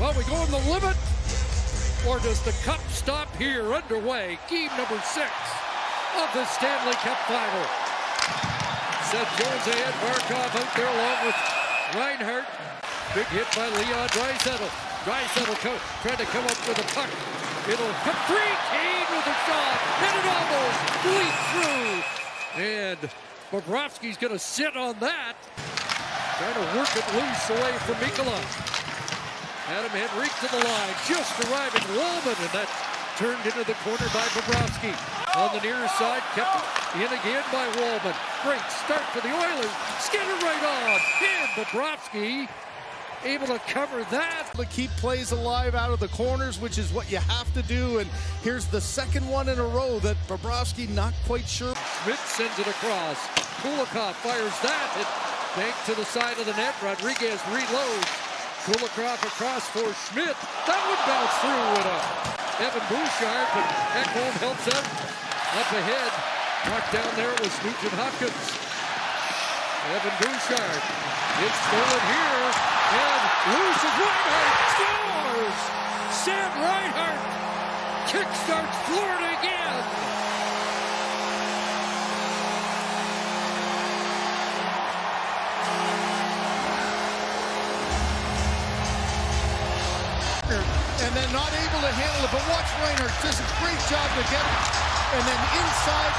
Well, we go on the limit, or does the Cup stop here? Underway, game number 6 of the Stanley Cup final. Seth Jones ahead, Barkov out there along with Reinhart. Big hit by Leon Draisaitl. Draisaitl trying to come up with a puck. It'll come free. Kane with a shot, and it almost bleeds through. And Bobrovsky's going to sit on that. Trying to work it loose away from Mikkola. Adam Henrique to the line, just arriving Wallman, and that's turned into the corner by Bobrovsky. On the near side, kept in again by Wallman. Great start for the Oilers. Skinner right on, and Bobrovsky able to cover that. To keep plays alive out of the corners, which is what you have to do. And here's the second one in a row that Bobrovsky not quite sure. Schmidt sends it across. Kulikov fires that. It banked to the side of the net. Rodriguez reloads. Kulikov across for Schmidt. That would bounce through with Evan Bouchard, but Ekholm helps out. Up ahead. Knocked down there was Nugent Hopkins. Evan Bouchard. It's stolen here. And loose is Reinhart. Scores! Sam Reinhart kickstarts Florida again. And then not able to handle it, but watch Reinhart, does a great job to get it. And then inside,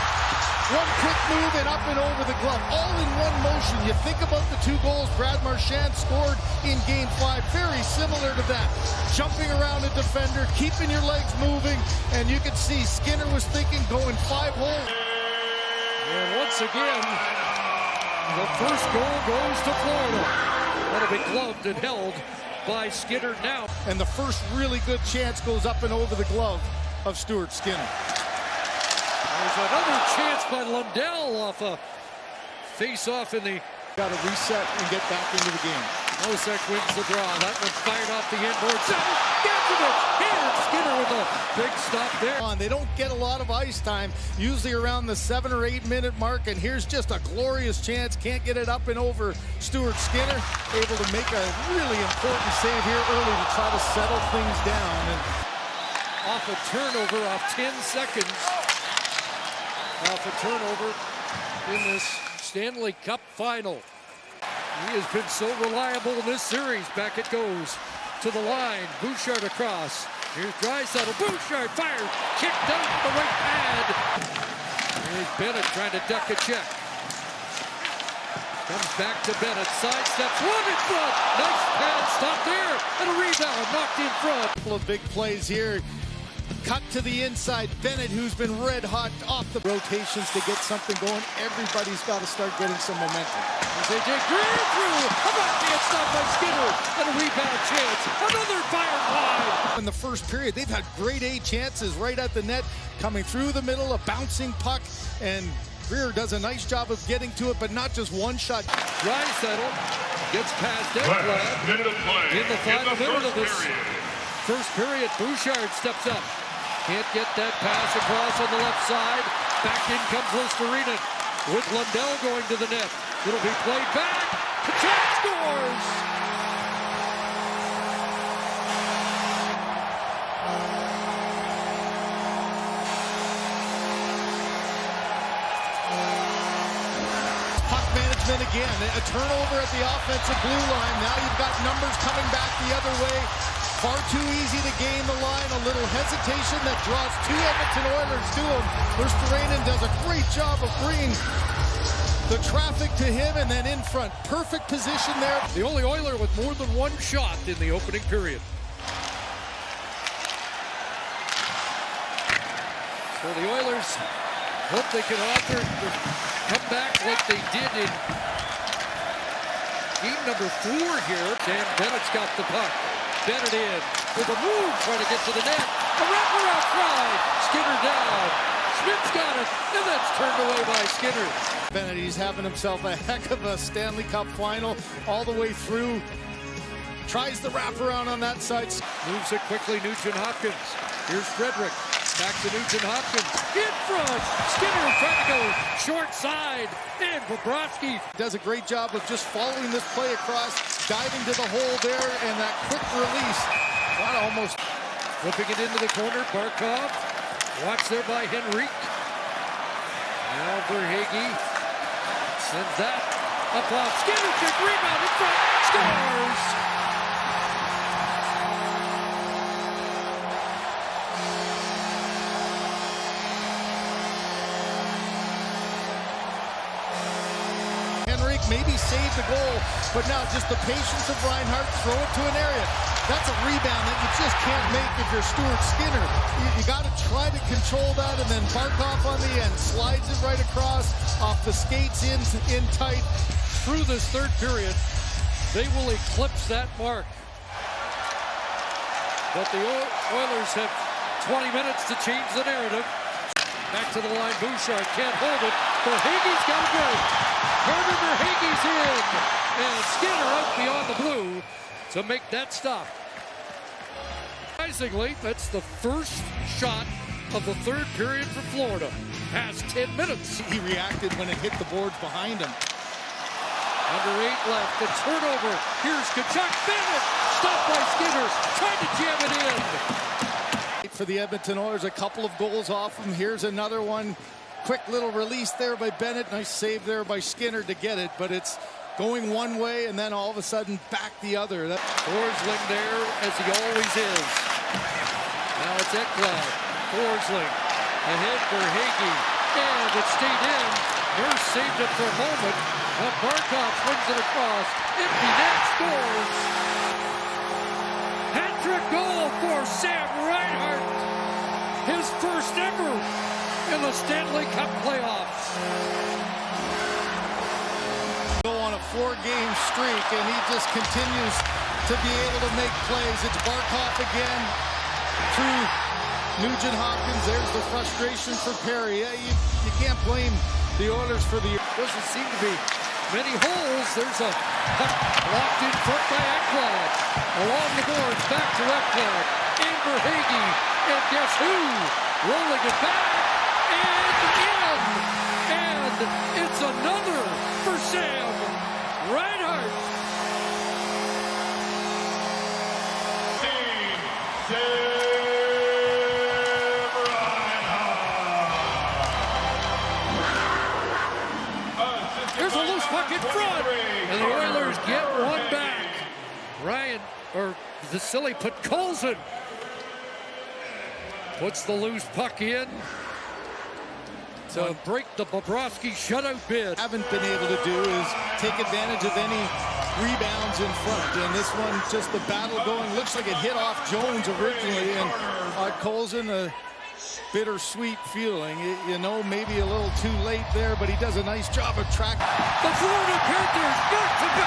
one quick move and up and over the glove, all in one motion. You think about the 2 goals Brad Marchand scored in Game 5, very similar to that. Jumping around a defender, keeping your legs moving, and you can see Skinner was thinking going 5 holes. And once again, the first goal goes to Florida. That'll be gloved and held by Skinner now. And the first really good chance goes up and over the glove of Stuart Skinner. There's another chance by Lundell off a face-off in the... Got to reset and get back into the game. Nosek wins the draw. That one fired off the inboard. And Skinner with a big stop there. They don't get a lot of ice time, usually around the 7 or 8 minute mark, and here's just a glorious chance. Can't get it up and over Stuart Skinner. Able to make a really important save here early to try to settle things down. And off a turnover off 10 seconds. Off a turnover in this Stanley Cup final. He has been so reliable in this series. Back it goes to the line. Bouchard across. Here's Draisaitl. Bouchard fires. Kicked out the right pad. Here's Bennett trying to duck a check. Comes back to Bennett. Sidesteps. One in front. Nice pad. Stop there. And a rebound. Knocked in front. A couple of big plays here. Cut to the inside. Bennett, who's been red hot off the rotations to get something going. Everybody's got to start getting some momentum. As they dig through. A backhand stop by Skinner. And a rebound chance. Another fired wide. In the first period, they've had grade A chances right at the net. Coming through the middle, a bouncing puck. And Greer does a nice job of getting to it, but not just one shot. Draisaitl gets past Ekblad in the final minute of this first period. Bouchard steps up. Can't get that pass across on the left side. Back in comes Listerinen with Lundell going to the net. It'll be played back. Tkachuk scores! Puck management again. A turnover at the offensive blue line. Now you've got numbers coming back the other way. Far too easy to gain the line. A little hesitation that draws 2 Edmonton Oilers to him. Listerinen does a great job of bringing the traffic to him and then in front. Perfect position there. The only Oiler with more than 1 shot in the opening period. So the Oilers hope they can come back like they did in game number 4 here. Sam Bennett's got the puck. Bennett in with a move, trying to get to the net. A wraparound try. Skinner down. Schmidt's got it, and that's turned away by Skinner. Bennett, he's having himself a heck of a Stanley Cup final all the way through. Tries the wraparound on that side. Moves it quickly, Nugent Hopkins. Here's Frederick. Back to Nugent Hopkins. In front. Skinner trying to go short side. And Bobrovsky does a great job of just following this play across, diving to the hole there, and that quick release Almost flipping it into the corner. Barkov. Watched there by Henrique. Now Verhaeghe sends that up off Skinner. Big rebound in front. Scores! Maybe saved the goal, but now just the patience of Reinhart, throw it to an area. That's a rebound that you just can't make if you're Stuart Skinner. You got to try to control that, and then Barkov on the end slides it right across, off the skates in tight. Through this third period, they will eclipse that mark. But the Oilers have 20 minutes to change the narrative. Back to the line, Bouchard can't hold it. Verhaeghe's got a break. Carter Verhaeghe's in. And Skinner out beyond the blue to make that stop. Surprisingly, that's the first shot of the third period for Florida. Past 10 minutes. He reacted when it hit the boards behind him. Under 8 left, the turnover. Here's Tkachuk. Bennett stopped by Skinner. Trying to jam it in. For the Edmonton Oilers, a couple of goals off him. Here's another one. Quick little release there by Bennett. Nice save there by Skinner to get it, but it's going one way and then all of a sudden back the other. Forsling there, as he always is. Now it's Ekblad. Forsling ahead for Verhaeghe, and it stayed in. Nurse saved it for a moment, but Barkov swings it across. Empty net, scores. Hat-trick goal for Sam Reinhart. His first ever in the Stanley Cup playoffs. Go on a 4-game streak, and he just continues to be able to make plays. It's Barkov again through Nugent Hopkins. There's the frustration for Perry. Yeah, you can't blame the Oilers for the... Doesn't seem to be many holes. There's a puck blocked in front by Ekblad. Along the boards, back to Ekblad. And Verhaeghe. And guess who? Rolling it back. And in. And it's another for Sam Reinhart. There's a loose puck in front, and the Oilers get one back. Vasily put Colson. Puts the loose puck in to break the Bobrovsky shutout bid. Haven't been able to do is take advantage of any rebounds in front. And this one, just the battle going. Looks like it hit off Jones originally, and Colson, a bittersweet feeling. You know, maybe a little too late there, but he does a nice job of tracking. The Florida Panthers back to back.